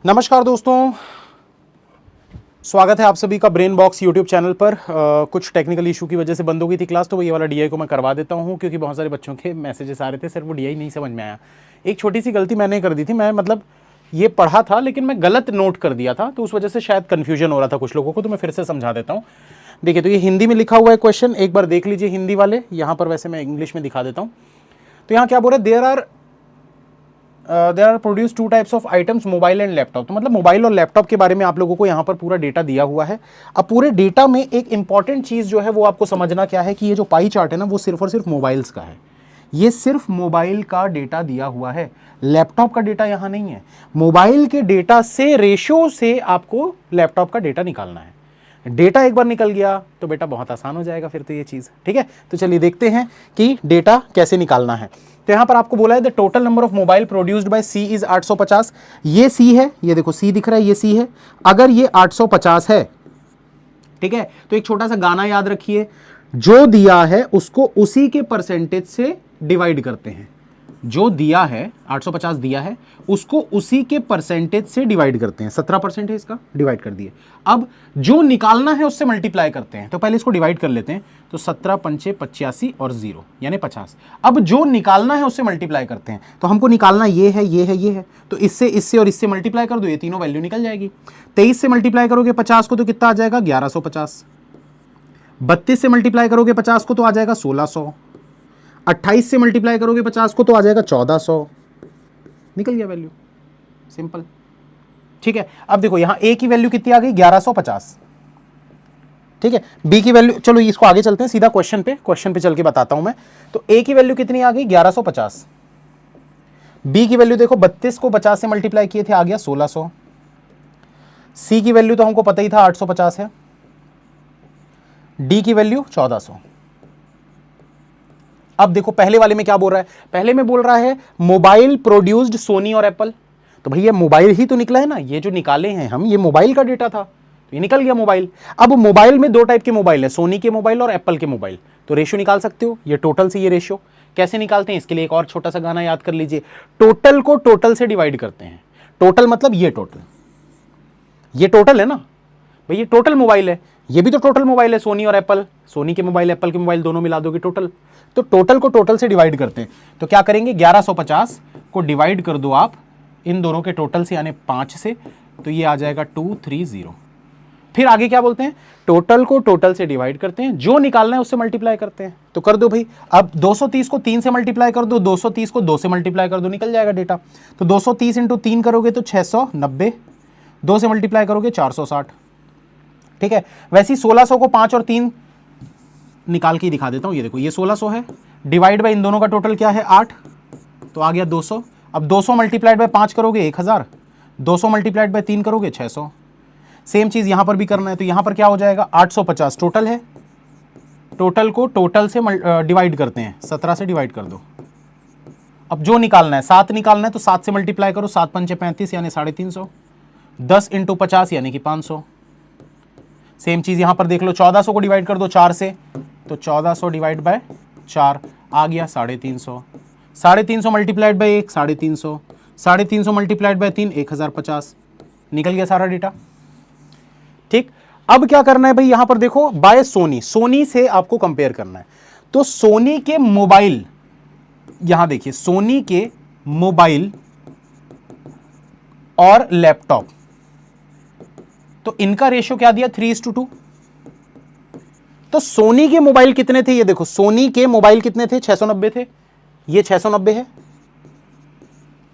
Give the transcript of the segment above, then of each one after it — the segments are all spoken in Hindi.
नमस्कार दोस्तों, स्वागत है आप सभी का ब्रेन बॉक्स यूट्यूब चैनल पर। कुछ टेक्निकल इशू की वजह से बंद हो गई थी क्लास, तो ये वाला डीआई को मैं करवा देता हूँ क्योंकि बहुत सारे बच्चों के मैसेजेस आ रहे थे, सर वो डीआई नहीं समझ में आया। एक छोटी सी गलती मैंने कर दी थी, मैं मतलब ये पढ़ा था लेकिन मैं गलत नोट कर दिया था, तो उस वजह से शायद कन्फ्यूजन हो रहा था कुछ लोगों को, तो मैं फिर से समझा देता हूँ। देखिए, तो ये हिंदी में लिखा हुआ है क्वेश्चन, एक बार देख लीजिए हिंदी वाले, यहाँ पर वैसे मैं इंग्लिश में दिखा देता हूँ। तो यहाँ क्या बोल रहे हैं, there are produce two types of items, mobile and laptop. तो मतलब मोबाइल और लैपटॉप के बारे में आप लोगों को यहाँ पर पूरा डेटा दिया हुआ है। अब पूरे डेटा में एक इंपॉर्टेंट चीज जो है वो आपको समझना क्या है कि ये जो पाई चार्ट है ना, वो सिर्फ और सिर्फ मोबाइल्स का है। ये सिर्फ मोबाइल का डेटा दिया हुआ है, लैपटॉप का डेटा यहां नहीं है। मोबाइल के डेटा से रेशियो से आपको लैपटॉप का डेटा निकालना है। डेटा एक बार निकल गया तो बेटा बहुत आसान हो जाएगा फिर तो ये चीज, ठीक है। तो चलिए देखते हैं कि डेटा कैसे निकालना है। तो यहां पर आपको बोला है the total number of mobile produced by C is 850। ये सी है, ये देखो सी दिख रहा है, ये सी है। अगर ये 850 है, ठीक है, तो एक छोटा सा गाना याद रखिए, जो दिया है उसको उसी के परसेंटेज से डिवाइड करते हैं। जो दिया है 850 दिया है, उसको उसी के परसेंटेज से डिवाइड करते हैं। 17% है इसका, डिवाइड कर दिए। अब जो निकालना है उससे मल्टीप्लाई करते हैं। तो पहले इसको डिवाइड कर लेते हैं। तो 17 पंचे 85 और 0 यानी 50। अब जो निकालना है उससे मल्टीप्लाई करते हैं। तो हमको निकालना ये है, ये है, ये है, तो इससे और इससे मल्टीप्लाई कर दो, ये तीनों वैल्यू निकल जाएगी। 23 से मल्टीप्लाई करोगे 50 को तो कितना आ जाएगा, 1150। 32 से मल्टीप्लाई करोगे 50 को तो आ जाएगा 1600। 28 से मल्टीप्लाई करोगे 50 को तो आ जाएगा 1400। निकल गया वैल्यू, सिंपल, ठीक है। अब देखो यहां ए की वैल्यू कितनी आ गई, 1150, ठीक है। बी की वैल्यू, चलो इसको आगे चलते हैं सीधा क्वेश्चन पे चल के बताता हूं मैं। तो ए की वैल्यू कितनी आ गई, 1150। बी की वैल्यू देखो, 32 को 50 से मल्टीप्लाई किए थे, आ गया 1600। सी की वैल्यू तो हमको पता ही था 850 है। डी की वैल्यू 1400। अब देखो पहले वाले में क्या बोल रहा है, पहले में बोल रहा है मोबाइल प्रोड्यूस्ड सोनी और एप्पल। तो भैया मोबाइल ही तो निकला है ना, ये जो निकाले हैं हम, ये मोबाइल का डेटा था, तो ये निकल गया मोबाइल। अब मोबाइल में दो टाइप के मोबाइल है, सोनी के मोबाइल और एप्पल के मोबाइल। तो रेशियो निकाल सकते हो, ये टोटल से ये रेशियो कैसे निकालते हैं, इसके लिए एक और छोटा सा गाना याद कर लीजिए। टोटल को टोटल से डिवाइड करते हैं। टोटल मतलब ये टोटल है ना भाई, ये टोटल मोबाइल है, ये भी तो टोटल मोबाइल है, सोनी और एप्पल। सोनी के मोबाइल एप्पल के मोबाइल दोनों मिला दोगे टोटल। तो टोटल को टोटल से डिवाइड करते हैं। तो क्या करेंगे, 1150 को डिवाइड कर दो आप इन दोनों के टोटल से यानी 5 से, तो ये आ जाएगा 230। फिर आगे क्या बोलते हैं, टोटल को टोटल से डिवाइड करते हैं, जो निकालना है उससे मल्टीप्लाई करते हैं। तो कर दो भाई, अब 230 को 3 से मल्टीप्लाई कर दो, 230 को 2 से मल्टीप्लाई कर दो, निकल जाएगा डेटा। तो 230 इंटू 3 करोगे तो 690, 2 से मल्टीप्लाई करोगे 460, ठीक है। वैसे ही 1600 को 5 और 3 निकाल के दिखा देता हूं। ये देखो, ये 1600 है, डिवाइड बाय इन दोनों का टोटल क्या है 8, तो आ गया 200। अब 200 मल्टीप्लाइड बाय 5 करोगे 1000, 200 मल्टीप्लाइड बाय 3 करोगे 600। सेम चीज यहां पर भी करना है। तो यहां पर क्या हो जाएगा, 850 टोटल है, टोटल को टोटल से डिवाइड करते हैं, 17 से डिवाइड कर दो। अब जो निकालना है, 7 निकालना है, तो 7 से मल्टीप्लाई करो, 7 पंचे 35 यानी 350, 10 इंटू 50 यानी कि 500। सेम चीज यहां पर देख लो, 1400 को डिवाइड कर दो 4 से, तो 1400 डिवाइड बाय 4 आ गया 350। 350 मल्टीप्लाइड बाय 1 350, 350 मल्टीप्लाइड बाय 3 1050। निकल गया सारा डेटा, ठीक। अब क्या करना है भाई, यहां पर देखो बाय सोनी, सोनी से आपको कंपेयर करना है। तो सोनी के मोबाइल, यहां देखिए सोनी के मोबाइल और लैपटॉप, तो इनका रेशियो क्या दिया, 3:2। तो सोनी के मोबाइल कितने थे, ये देखो सोनी के मोबाइल कितने थे, 690 थे, ये 690 है।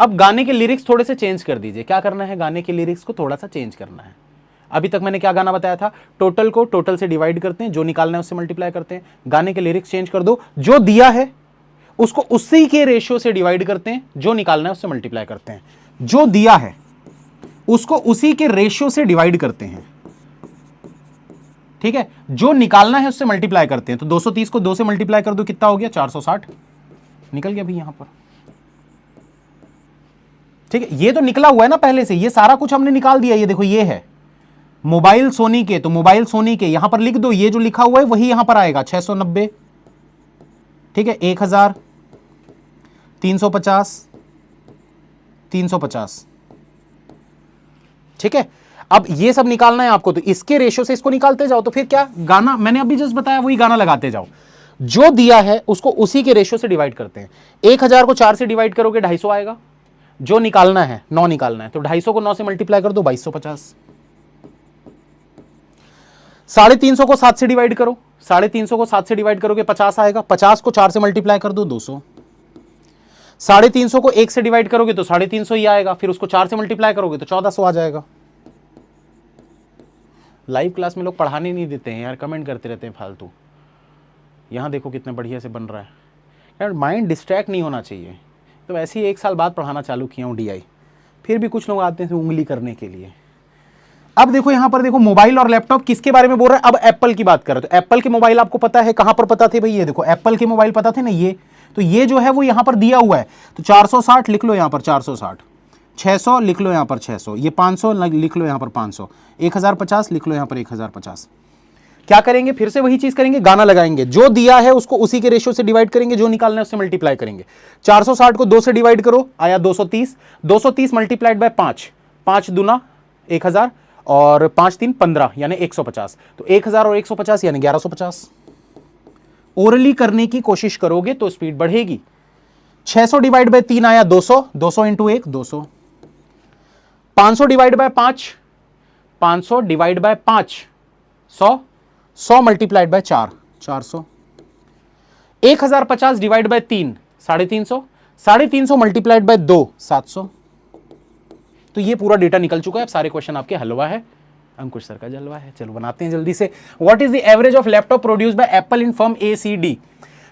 अब गाने के लिरिक्स थोड़े से चेंज कर दीजिए। क्या करना है, गाने के लिरिक्स को थोड़ा सा चेंज करना है। अभी तक मैंने क्या गाना बताया था, टोटल को टोटल से डिवाइड करते हैं, जो निकालना है उससे मल्टीप्लाई करते हैं। गाने के लिरिक्स चेंज कर दो, जो दिया है उसको उसी के रेशियो से डिवाइड करते हैं, जो निकालना है उससे मल्टीप्लाई करते हैं। जो दिया है उसको उसी के रेशियो से डिवाइड करते हैं, ठीक है। जो निकालना है उससे मल्टीप्लाई करते हैं। तो 230 को 2 से मल्टीप्लाई कर दो, कितना हो गया, 460। निकल गया भाई यहां पर, ठीक है। ये तो निकला हुआ है ना पहले से, ये सारा कुछ हमने निकाल दिया। ये देखो, ये है मोबाइल सोनी के, तो मोबाइल सोनी के यहां पर लिख दो, ये जो लिखा हुआ है वही यहां पर आएगा, 690, ठीक है, 1000, 350, 350, ठीक है, अब ये सब निकालना है आपको, तो इसके रेशियो से इसको निकालते जाओ, तो फिर क्या गाना मैंने अभी जस्ट बताया वही गाना लगाते जाओ, जो दिया है उसको उसी के रेशियो से डिवाइड करते हैं। 1000 को 4 से डिवाइड करोगे 250 आएगा, जो निकालना है 9 निकालना है, तो 250 को 9 से मल्टीप्लाई कर दो 2250। 350 को 7 से डिवाइड करो, 350 को 7 से डिवाइड करोगे 50 आएगा, 50 को 4 से मल्टीप्लाई कर दो 200। 350 को 1 से डिवाइड करोगे तो 350 ही आएगा, फिर उसको 4 से मल्टीप्लाई करोगे तो 1400 आ जाएगा। लाइव क्लास में लोग पढ़ाने नहीं देते हैं यार, कमेंट करते रहते हैं फालतू। यहाँ देखो कितने बढ़िया से बन रहा है यार, माइंड डिस्ट्रैक्ट नहीं होना चाहिए। तो ऐसे ही 1 साल बाद पढ़ाना चालू किया हूँ DI, फिर भी कुछ लोग आते हैं उंगली करने के लिए। अब देखो यहाँ पर देखो मोबाइल और लैपटॉप किसके बारे में बोल रहा है, अब एप्पल की बात कर रहे हो। तो एप्पल के मोबाइल आपको पता है, कहां पर पता थे भाई, ये देखो एप्पल के मोबाइल पता थे ना, ये तो ये जो है वो यहां पर दिया हुआ है, तो 460 लिख लो यहां पर 460, 600 लिख लो यहां पर 600, ये 500 लिख लो यहां पर 500, 1050 लिख लो यहां पर 1050। क्या करेंगे, फिर से वही चीज करेंगे, गाना लगाएंगे, जो दिया है उसको उसी के रेशियो से डिवाइड करेंगे, जो निकालना है उससे मल्टीप्लाई करेंगे। 460 को 2 से डिवाइड करो, आया 230, 230 मल्टीप्लाइड बाय 5, 5 दूना 1000 और 5 3 15 यानी 150, तो 1000 और 150 यानी 1150। ओरली करने की कोशिश करोगे तो स्पीड बढ़ेगी। 600 डिवाइड बाय 3 आया 200, 200 into 1 200। 500 divide by 5, 500 divide by 5 100, 100 multiplied by 4 400। 1050 divide by 3 350, 350 multiplied by 2 700। तो ये पूरा डेटा निकल चुका है, अब सारे क्वेश्चन आपके हलवा है, अंकुश सर का जलवा है। चलो बनाते हैं जल्दी से। What is the average of laptop produced by Apple in firm ACD।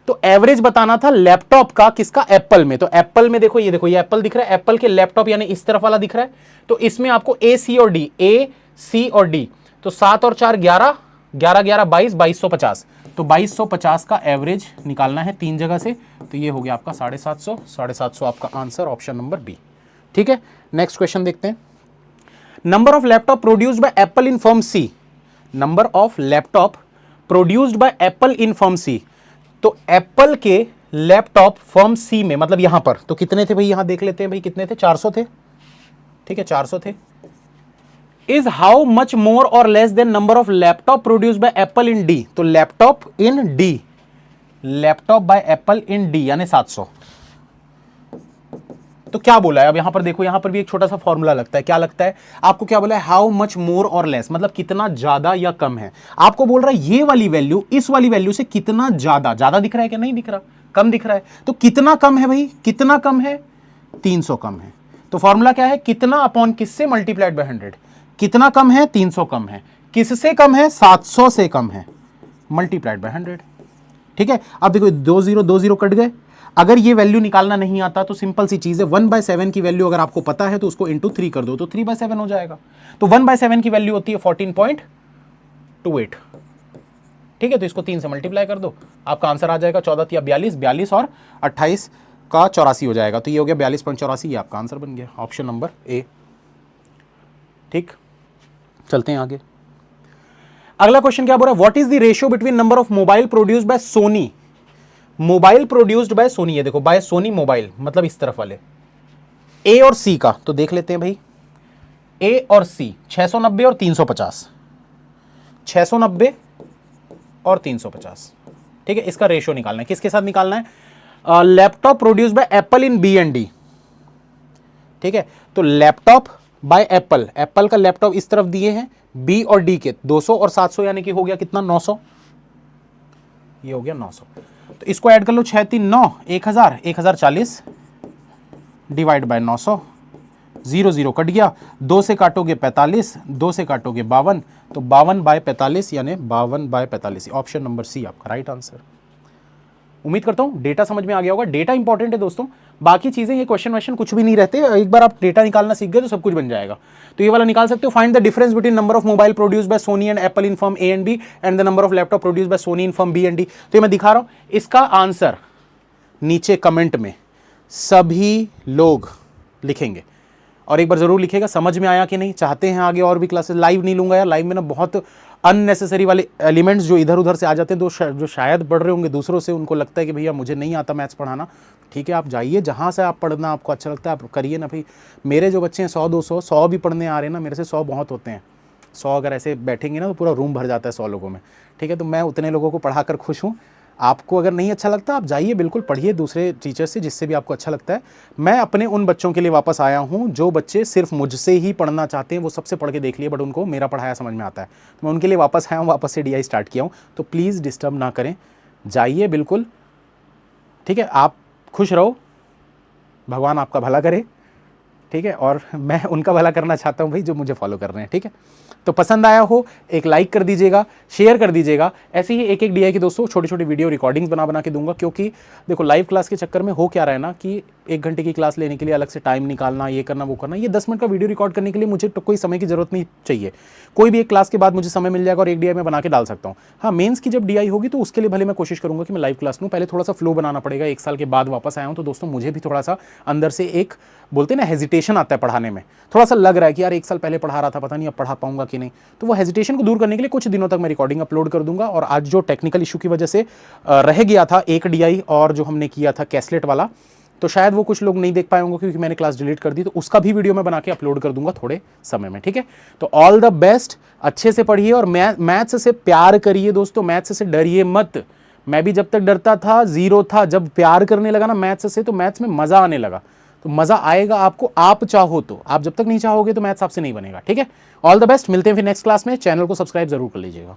तो एवरेज बताना था लैपटॉप का, किसका, एप्पल में। तो एप्पल में देखो ये एप्पल दिख रहा है, एप्पल के लैपटॉप यानी इस तरफ वाला दिख रहा है, तो इसमें आपको A C और D, तो 7 और 4 11, 11 11 22, 2250। तो 2250 का एवरेज निकालना है 3 जगह से, तो ये हो गया आपका 750, 750 आपका आंसर, ऑप्शन नंबर बी। ठीक है, नेक्स्ट क्वेश्चन देखते हैं। Number of laptop produced by Apple in firm C, number of laptop produced by Apple in firm C. तो एप्पल के लैपटॉप फर्म सी में, मतलब यहां पर, तो कितने थे भाई, यहां देख लेते हैं भाई, कितने थे, 400 थे। ठीक है, 400 थे। इज हाउ मच मोर और less than number of laptop produced by Apple in D. तो laptop in D, laptop by Apple in D यानी 700। तो क्या बोला है, अब यहां पर देखो, यहां पर भी एक छोटा सा फॉर्मूला लगता है। क्या लगता है आपको, क्या बोला है, हाउ मच मोर और लेस, मतलब कितना ज्यादा या कम है। आपको बोल रहा है ये वाली वैल्यू इस वाली वैल्यू से कितना ज्यादा, ज्यादा दिख रहा है क्या, नहीं दिख रहा, कम दिख रहा है। तो कितना कम है भाई, कितना कम है, 300 कम है। तो फॉर्मूला क्या है, कितना अपॉन किससे मल्टीप्लाइड बाय 100, कितना कम है, 300 कम है, किससे कम है, 700 से कम है, मल्टीप्लाइड बाय 100। ठीक है, अब देखो 2 0 कट गए। अगर ये वैल्यू निकालना नहीं आता तो सिंपल सी चीज है, 1/7 की वैल्यू अगर आपको पता है तो उसको इंटू 3 कर दो, तो 3/7 हो जाएगा। तो 1/7 की वैल्यू होती है 14.28। ठीक है, तो इसको 3 से मल्टीप्लाई कर दो, आपका आंसर आ जाएगा 14 या 42, 42 और 28 का 84 हो जाएगा। तो ये हो गया 42.84, ये आपका आंसर बन गया, ऑप्शन नंबर ए। ठीक, चलते हैं आगे। अगला क्वेश्चन क्या बोल रहा है, what is the ratio between number of mobile produced by Sony, mobile produced by Sony, ये देखो बाय सोनी मोबाइल, मतलब इस तरफ वाले, ए और सी का। तो देख लेते हैं भाई, ए और सी 690 और 350, 690 और 350। ठीक है, इसका रेशियो निकालना है, किसके साथ निकालना है, laptop produced by Apple in B and D. ठीक है, तो लैपटॉप बाय एप्पल, एप्पल का लैपटॉप इस तरफ दिए हैं, बी और डी के 200 और 700 यानी कि हो गया कितना, 900। ये हो गया 900। तो इसको ऐड कर लो, 6 3 9, 1000, 1040 डिवाइड बाय 900, 0 0 कट गया, 2 से काटोगे 45, 2 से काटोगे 52, तो 52/45 यानी 52/45। ऑप्शन नंबर सी आपका राइट आंसर। उम्मीद करता हूं डेटा समझ में आ गया होगा। डेटा इंपॉर्टेंट है दोस्तों, बाकी चीजें ये क्वेश्चन कुछ भी नहीं रहते, एक बार आप डेटा निकालना सीख गए तो सब कुछ बन जाएगा। तो ये वाला निकाल सकते हो, find the difference between number of mobile produced by Sony and Apple in firm A and B and the number of laptop produced by Sony in firm B and D. तो ये मैं दिखा रहा हूं, इसका आंसर नीचे कमेंट में सभी लोग लिखेंगे, और एक बार जरूर लिखेगा समझ में आया कि नहीं। चाहते हैं आगे और भी क्लासेस, लाइव नहीं लूंगा यार, लाइव में ना बहुत अननेसेसरी वाले एलिमेंट्स जो इधर उधर से आ जाते हैं, जो शायद पढ़ रहे होंगे दूसरों से, उनको लगता है कि भैया मुझे नहीं आता मैथ्स पढ़ाना, ठीक है, आप जाइए जहाँ से आप पढ़ना आपको अच्छा लगता है आप करिए ना भाई। मेरे जो बच्चे हैं 100-200 भी पढ़ने आ रहे हैं ना, मेरे से 100 बहुत होते हैं। 100 अगर ऐसे बैठेंगे ना तो पूरा रूम भर जाता है 100 लोगों में। ठीक है, तो मैं उतने लोगों को पढ़ा कर खुश हूँ। आपको अगर नहीं अच्छा लगता आप जाइए, बिल्कुल पढ़िए दूसरे टीचर से, जिससे भी आपको अच्छा लगता है। मैं अपने उन बच्चों के लिए वापस आया हूँ जो बच्चे सिर्फ मुझसे ही पढ़ना चाहते हैं, वो सबसे पढ़ के देख लिए बट उनको मेरा पढ़ाया समझ में आता है, तो मैं उनके लिए वापस आया हूँ, वापस से DI स्टार्ट किया हूँ। तो प्लीज़ डिस्टर्ब ना करें, जाइए बिल्कुल। ठीक है, आप खुश रहो, भगवान आपका भला करे। ठीक है, और मैं उनका भला करना चाहता हूँ भाई जो मुझे फॉलो कर रहे हैं। ठीक है, तो पसंद आया हो एक लाइक कर दीजिएगा, शेयर कर दीजिएगा। ऐसे ही एक एक DI की दोस्तों छोटी छोटी वीडियो रिकॉर्डिंग्स बना के दूंगा, क्योंकि देखो लाइव क्लास के चक्कर में हो क्या रहा है ना कि 1 घंटे की क्लास लेने के लिए अलग से टाइम निकालना, ये करना वो करना। ये 10 मिनट का वीडियो रिकॉर्ड करने के लिए मुझे तो कोई समय की जरूरत नहीं चाहिए। कोई भी एक क्लास के बाद मुझे समय मिल जाएगा और एक DI में बना के डाल सकता हूँ। हाँ, मेंस की जब DI होगी तो उसके लिए भले मैं कोशिश करूंगा कि मैं लाइव क्लास लूँ। पहले थोड़ा सा फ्लो बनाना पड़ेगा, 1 साल के बाद वापस आया हूँ तो दोस्तों मुझे भी थोड़ा सा अंदर से एक बोलते हैं ना हेजिटेशन आता है पढ़ाने में। थोड़ा सा लग रहा है कि यार 1 साल पहले पढ़ा रहा था, पता नहीं अब पढ़ा पाऊंगा कि नहीं। तो वो हेजिटेशन को दूर करने के लिए कुछ दिनों तक मैं रिकॉर्डिंग अपलोड कर दूंगा। और आज जो टेक्निकल इशू की वजह से रह गया था एक DI और जो हमने किया था कैसलेट वाला, तो शायद वो कुछ लोग नहीं देख पाए होंगे क्योंकि मैंने क्लास डिलीट कर दी, तो उसका भी वीडियो मैं बना के अपलोड कर दूंगा थोड़े समय में। ठीक है, तो ऑल द बेस्ट, अच्छे से पढ़िए और मैथ्स से प्यार करिए दोस्तों, मैथ्स से डरिए मत। मैं भी जब तक डरता था, जीरो था, जब प्यार करने लगा ना मैथ्स से, तो मैथ्स में मजा आने लगा। तो मजा आएगा आपको, आप चाहो तो। आप जब तक नहीं चाहोगे तो मैथ्स आपसे नहीं बनेगा। ठीक है, ऑल द बेस्ट, मिलते हैं फिर नेक्स्ट क्लास में। चैनल को सब्सक्राइब जरूर कर लीजिएगा।